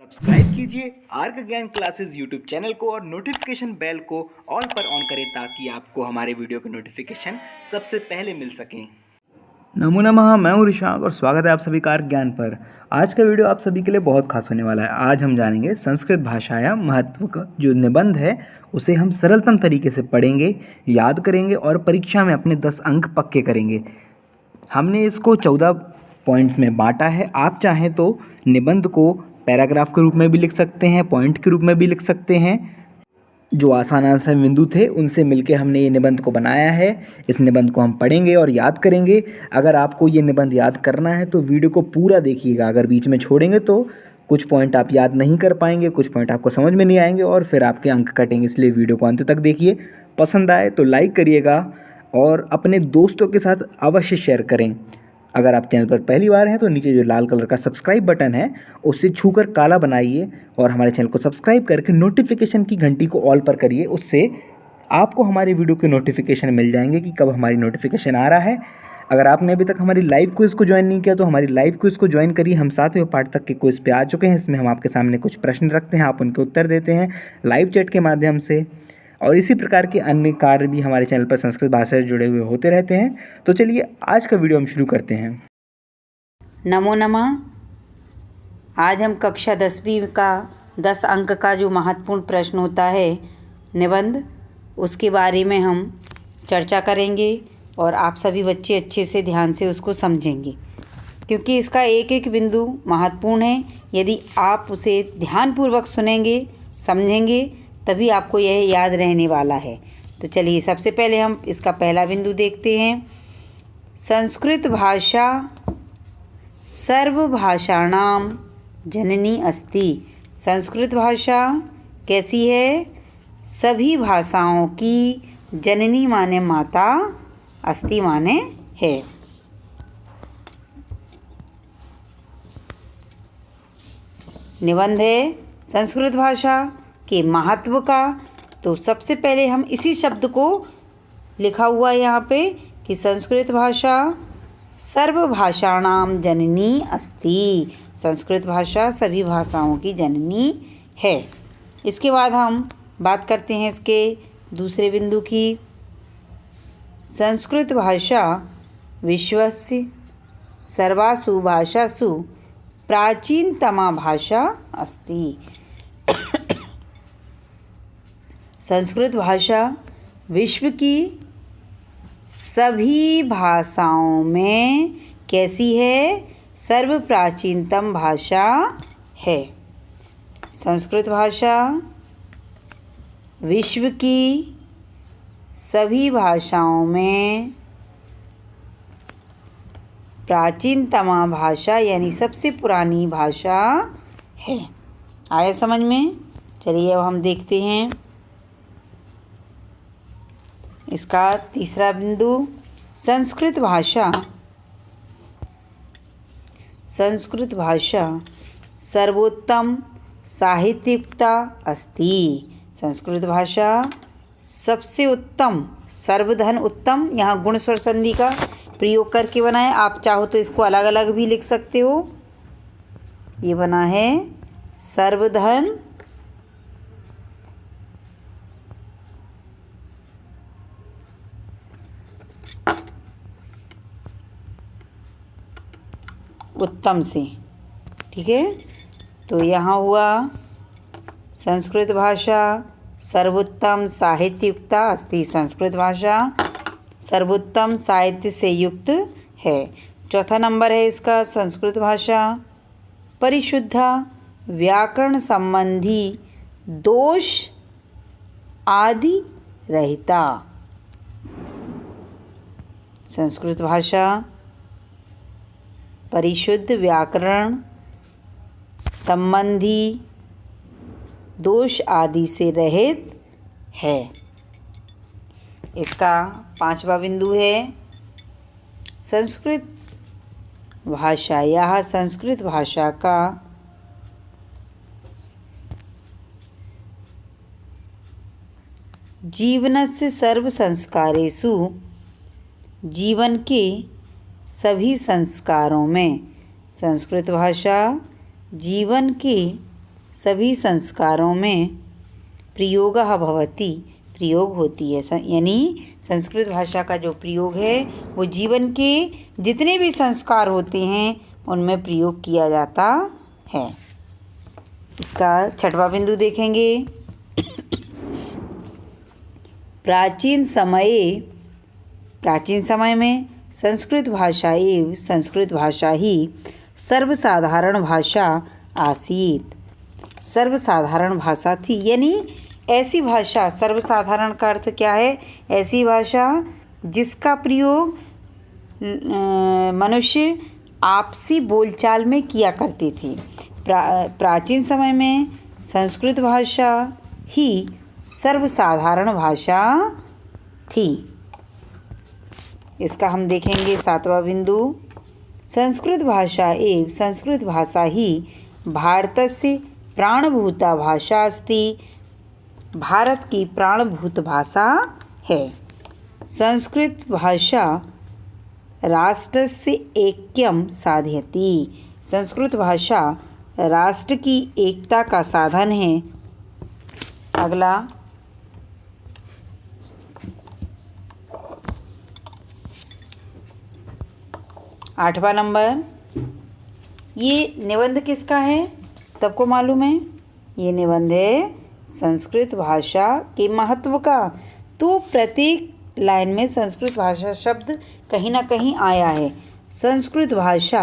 Subscribe कीजिए arc ज्ञान classes YouTube channel को और नोटिफिकेशन बेल को ऑल पर ऑन करें ताकि आपको हमारे वीडियो के नोटिफिकेशन सबसे पहले मिल सकें। नमो नमः, मैं हूँ ऋषांक और स्वागत है आप सभी का आर्क ज्ञान पर। आज का वीडियो आप सभी के लिए बहुत खास होने वाला है। आज हम जानेंगे संस्कृत भाषा या महत्व का जो निबंध है उसे हम सरलतम तरीके से पढ़ेंगे, याद करेंगे और परीक्षा में अपने 10 अंक पक्के करेंगे। हमने इसको 14 पॉइंट्स में बांटा है। आप चाहें तो निबंध को पैराग्राफ के रूप में भी लिख सकते हैं, पॉइंट के रूप में भी लिख सकते हैं। जो आसान आसान बिंदु थे उनसे मिलके हमने ये निबंध को बनाया है। इस निबंध को हम पढ़ेंगे और याद करेंगे। अगर आपको ये निबंध याद करना है तो वीडियो को पूरा देखिएगा। अगर बीच में छोड़ेंगे तो कुछ पॉइंट आप याद नहीं कर पाएंगे, कुछ पॉइंट आपको समझ में नहीं आएंगे और फिर आपके अंक कटेंगे। इसलिए वीडियो को अंत तक देखिए। पसंद आए तो लाइक करिएगा और अपने दोस्तों के साथ अवश्य शेयर करें। अगर आप चैनल पर पहली बार हैं तो नीचे जो लाल कलर का सब्सक्राइब बटन है उसे छूकर काला बनाइए और हमारे चैनल को सब्सक्राइब करके नोटिफिकेशन की घंटी को ऑल पर करिए। उससे आपको हमारे वीडियो के नोटिफिकेशन मिल जाएंगे कि कब हमारी नोटिफिकेशन आ रहा है। अगर आपने अभी तक हमारी लाइव क्विज़ को ज्वाइन नहीं किया तो हमारी लाइव क्विज़ को ज्वाइन करिए। हम 7वें पार्ट तक के क्विज़ पे आ चुके हैं। इसमें हम आपके सामने कुछ प्रश्न रखते हैं, आप उनके उत्तर देते हैं लाइव चैट के माध्यम से। और इसी प्रकार के अन्य कार्य भी हमारे चैनल पर संस्कृत भाषा से जुड़े हुए होते रहते हैं। तो चलिए आज का वीडियो हम शुरू करते हैं। नमो नमः। आज हम कक्षा 10वीं का 10 अंक का जो महत्वपूर्ण प्रश्न होता है निबंध, उसके बारे में हम चर्चा करेंगे और आप सभी बच्चे अच्छे से ध्यान से उसको समझेंगे, क्योंकि इसका एक एक बिंदु महत्वपूर्ण है। यदि आप उसे ध्यानपूर्वक सुनेंगे, समझेंगे, तभी आपको यह याद रहने वाला है। तो चलिए सबसे पहले हम इसका पहला बिंदु देखते हैं। संस्कृत भाषा सर्वभाषाणां जननी अस्ति। संस्कृत भाषा कैसी है? सभी भाषाओं की जननी माने माता, अस्ति माने है। निबंध है संस्कृत भाषा के महत्व का। तो सबसे पहले हम इसी शब्द को लिखा हुआ है यहाँ पे कि संस्कृत भाषा सर्वभाषाणां जननी अस्ति। संस्कृत भाषा सभी भाषाओं की जननी है। इसके बाद हम बात करते हैं इसके दूसरे बिंदु की। संस्कृत भाषा विश्वस्य सर्वासु भाषासु प्राचीनतमा भाषा अस्ति। संस्कृत भाषा विश्व की सभी भाषाओं में कैसी है? सर्व प्राचीनतम भाषा है। संस्कृत भाषा विश्व की सभी भाषाओं में प्राचीनतमा भाषा यानी सबसे पुरानी भाषा है। आया समझ में? चलिए अब हम देखते हैं इसका तीसरा बिंदु। संस्कृत भाषा सर्वोत्तम साहित्ययुक्ता अस्ति। संस्कृत भाषा सबसे उत्तम, सर्वधन उत्तम, यहाँ गुण स्वर संधि का प्रयोग करके बना है। आप चाहो तो इसको अलग अलग भी लिख सकते हो। ये बना है सर्वधन उत्तम से, ठीक है। तो यहाँ हुआ संस्कृत भाषा सर्वोत्तम साहित्ययुक्ता अस्ति। संस्कृत भाषा सर्वोत्तम साहित्य से युक्त है। चौथा नंबर है इसका संस्कृत भाषा परिशुद्धा व्याकरण संबंधी दोष आदि रहिता। संस्कृत भाषा परिशुद्ध व्याकरण संबंधी दोष आदि से रहित है। इसका पांचवा बिंदु है संस्कृत भाषा। यह संस्कृत भाषा का जीवनस्य सर्व संस्कारेषु, जीवन के सभी संस्कारों में, संस्कृत भाषा जीवन के सभी संस्कारों में प्रयोगः भवति, प्रयोग होती है। यानी संस्कृत भाषा का जो प्रयोग है वो जीवन के जितने भी संस्कार होते हैं उनमें प्रयोग किया जाता है। इसका छठवां बिंदु देखेंगे। प्राचीन समय में संस्कृत भाषा ही सर्वसाधारण भाषा आसीत। सर्वसाधारण भाषा थी, यानी ऐसी भाषा, सर्वसाधारण का अर्थ क्या है? ऐसी भाषा जिसका प्रयोग मनुष्य आपसी बोलचाल में किया करते थे। प्राचीन समय में संस्कृत भाषा ही सर्वसाधारण भाषा थी। इसका हम देखेंगे सातवां बिंदु। संस्कृत भाषा ही भारतस्य प्राणभूता भाषा अस्ति। भारत की प्राणभूत भाषा है। संस्कृत भाषा राष्ट्रस्य ऐक्यं साधयति। संस्कृत भाषा राष्ट्र की एकता का साधन है। अगला आठवां नंबर। ये निबंध किसका है? सबको मालूम है। ये निबंध है संस्कृत भाषा के महत्व का। तो प्रत्येक लाइन में संस्कृत भाषा शब्द कहीं ना कहीं आया है। संस्कृत भाषा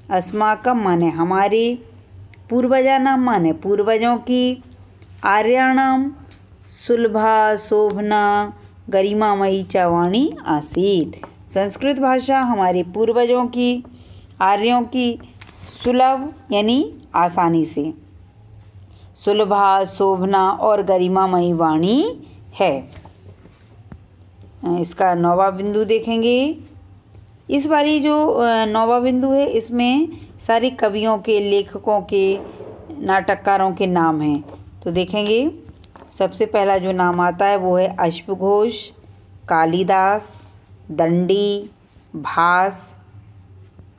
अस्माकं माने हमारे, पूर्वजानां माने पूर्वजों की, आर्याणां सुलभा शोभना गरिमामयी च वाणी आसीत। संस्कृत भाषा हमारे पूर्वजों की, आर्यों की सुलभ यानी आसानी से, सुलभा शोभना और गरिमामयी वाणी है। इसका नौवां बिंदु देखेंगे। इस बारी जो नौवां बिंदु है इसमें सारे कवियों के, लेखकों के, नाटककारों के नाम हैं। तो देखेंगे सबसे पहला जो नाम आता है वो है अश्वघोष, कालिदास, दंडी, भास,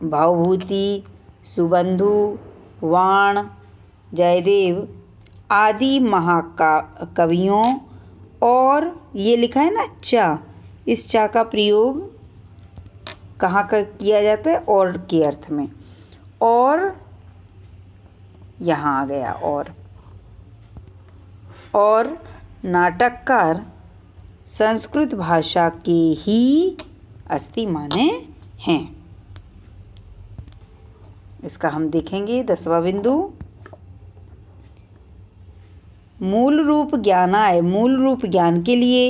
भवभूति, सुबंधु, वाण, जयदेव आदि महाकवियों। और ये लिखा है ना चा, इस चा का प्रयोग कहाँ का किया जाता है? और के अर्थ में। और यहाँ आ गया और नाटककार संस्कृत भाषा के ही अस्ति माने हैं। इसका हम देखेंगे 10वां बिंदु। मूल रूप ज्ञानाय, मूल रूप ज्ञान के लिए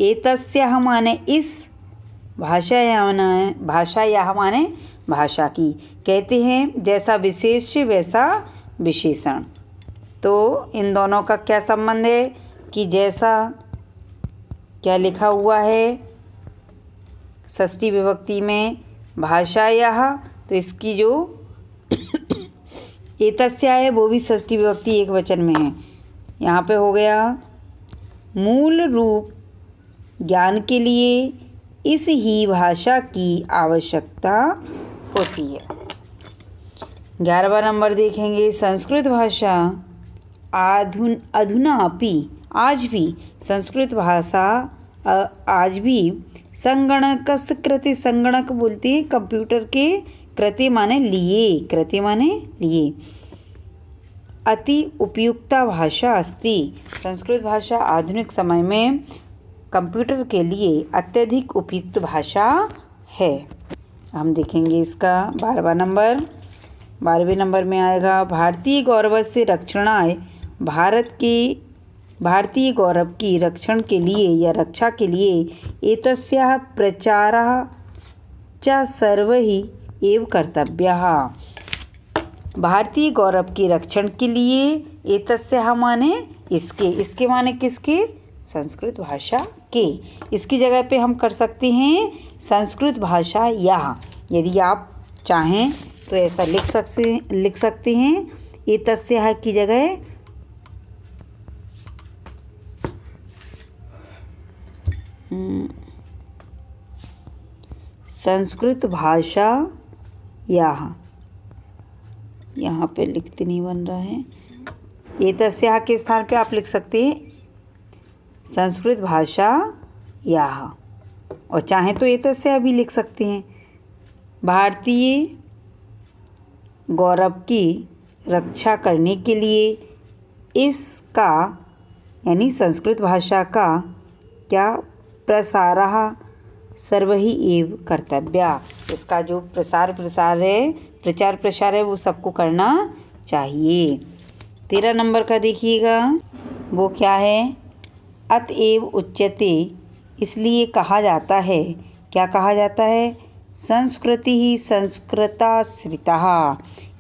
एतस्याः माने इस, भाषायाः माने भाषा की, कहते हैं जैसा विशेष्य वैसा विशेषण। तो इन दोनों का क्या संबंध है कि जैसा क्या लिखा हुआ है षष्ठी विभक्ति में भाषायाः, तो इसकी जो एतस्या है वो भी षष्ठी विभक्ति एक वचन में है। यहाँ पे हो गया मूल रूप ज्ञान के लिए इस ही भाषा की आवश्यकता होती है। 11वां नंबर देखेंगे। संस्कृत भाषा अधुनापि, आज भी संस्कृत भाषा आज भी संगणकस्य कृते, संगणक बोलते हैं कंप्यूटर के, कृते माने लिए, कृते माने लिए, अति उपयुक्ता भाषा अस्ति। संस्कृत भाषा आधुनिक समय में कंप्यूटर के लिए अत्यधिक उपयुक्त भाषा है। हम देखेंगे इसका 12वां नंबर। 12वें नंबर में आएगा भारतीय गौरवस्य रक्षणाय, भारतीय गौरव की रक्षण के लिए या रक्षा के लिए एतस्याः प्रचारः च सर्वैः एव कर्तव्यः। भारतीय गौरव के रक्षण के लिए एतस्याः माने इसके माने किसके? संस्कृत भाषा के। इसकी जगह पे हम कर सकते हैं संस्कृत भाषा या, यदि आप चाहें तो ऐसा लिख सकते हैं एतस्याः की जगह संस्कृत भाषा या, यहाँ पे लिखते नहीं बन रहा है, एतस्याः के स्थान पे आप लिख सकते हैं संस्कृत भाषा याः, और चाहे तो एतस्याः भी लिख सकते हैं। भारतीय गौरव की रक्षा करने के लिए इसका यानी संस्कृत भाषा का क्या प्रसारः सर्वैः एव कर्तव्या, इसका जो प्रचार प्रसार है वो सबको करना चाहिए। 13 नंबर का देखिएगा, वो क्या है, अतएव उच्यते, इसलिए कहा जाता है, क्या कहा जाता है, संस्कृति ही संस्कृताश्रिता,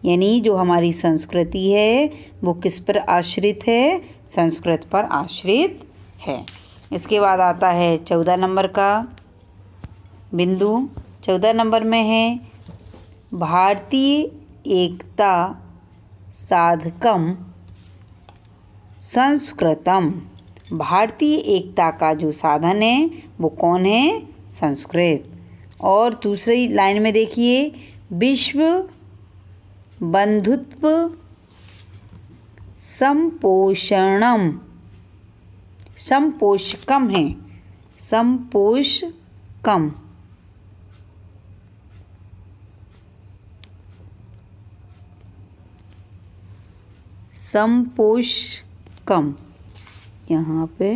यानी जो हमारी संस्कृति है वो किस पर आश्रित है, संस्कृत पर आश्रित है। इसके बाद आता है 14 नंबर का बिंदु। 14 नंबर में है भारतीय एकता साधकम संस्कृतम, भारतीय एकता का जो साधन है वो कौन है, संस्कृत। और दूसरी लाइन में देखिए, विश्व बंधुत्व संपोषणम, संपोषकम है, संपोषकम, संपोषकम, यहाँ पे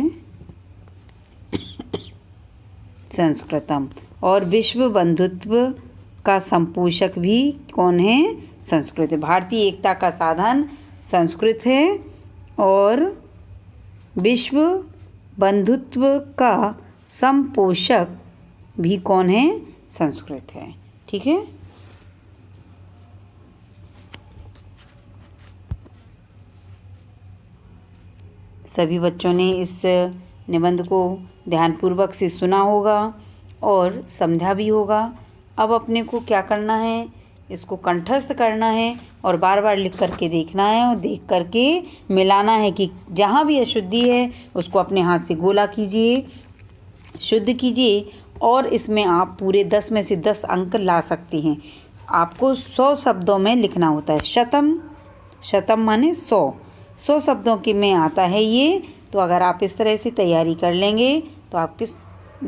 संस्कृतम, और विश्व बंधुत्व का संपोषक भी कौन है, संस्कृत है। भारतीय एकता का साधन संस्कृत है और विश्व बंधुत्व का संपोषक भी कौन है, संस्कृत है। ठीक है। सभी बच्चों ने इस निबंध को ध्यानपूर्वक से सुना होगा और समझा भी होगा। अब अपने को क्या करना है, इसको कंठस्थ करना है और बार बार लिख करके देखना है और देख करके मिलाना है कि जहाँ भी अशुद्धि है उसको अपने हाथ से गोला कीजिए, शुद्ध कीजिए, और इसमें आप पूरे 10 में से 10 अंक ला सकते हैं। आपको 100 शब्दों में लिखना होता है। शतम माने 100 शब्दों के में आता है ये। तो अगर आप इस तरह से तैयारी कर लेंगे तो आपके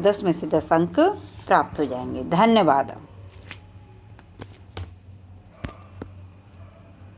10 में से 10 अंक प्राप्त हो जाएंगे। धन्यवाद।